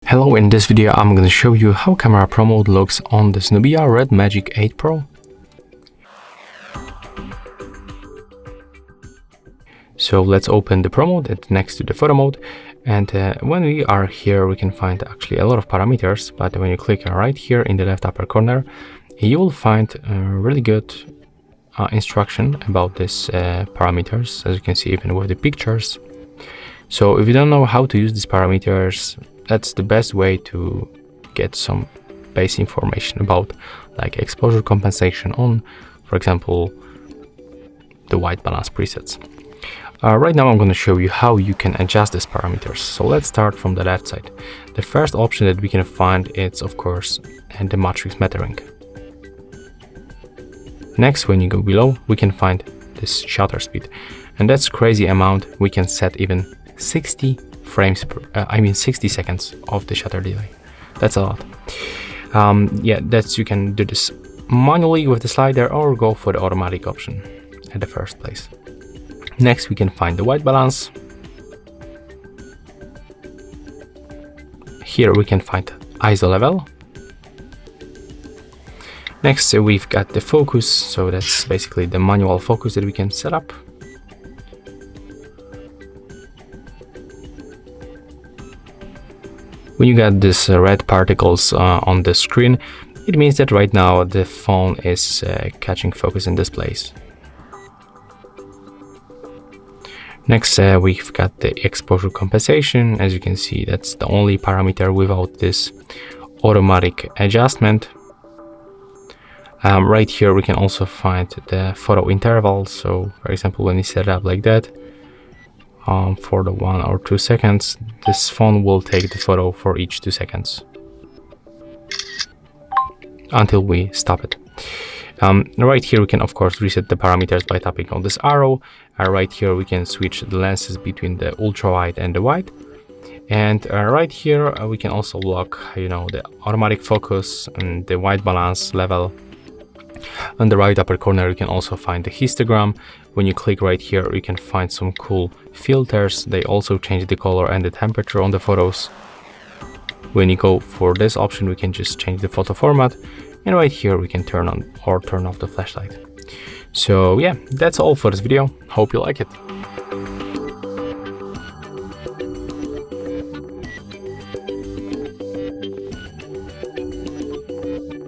Hello, in this video I'm going to show you how camera pro mode looks on this Nubia Red Magic 8 Pro. So let's open the pro mode. It's next to the photo mode, and when we are here we can find actually a lot of parameters, but when you click right here in the left upper corner you will find a really good instruction about this parameters, as you can see even with the pictures. So if you don't know how to use these parameters, that's the best way to get some base information about like exposure compensation on, for example, the white balance presets. Right now I'm going to show you how you can adjust these parameters. So let's start from the left side. The first option that we can find is of course the matrix metering. Next, when you go below, we can find this shutter speed, and that's crazy amount. We can set even 60 frames per 60 seconds of the shutter delay. That's a lot. Yeah, you can do this manually with the slider or go for the automatic option at the first place. Next, we can find the white balance. Here we can find ISO level. Next, we've got the focus, so that's basically the manual focus that we can set up. When you got this red particles on the screen, it means that right now the phone is catching focus in this place. Next, we've got the exposure compensation. As you can see, that's the only parameter without this automatic adjustment. Right here we can also find the photo interval. So for example, when you set it up like that, for the 1 or 2 seconds, this phone will take the photo for each 2 seconds until we stop it. Right here we can of course reset the parameters by tapping on this arrow. Right here we can switch the lenses between the ultra wide and the wide, and right here we can also lock the automatic focus and the white balance level. On the right upper corner you can also find the histogram. When you click right here you can find some cool filters. They also change the color and the temperature on the photos. When you go for this option we can just change the photo format, and right here we can turn on or turn off the flashlight. So yeah, that's all for this video. Hope you like it.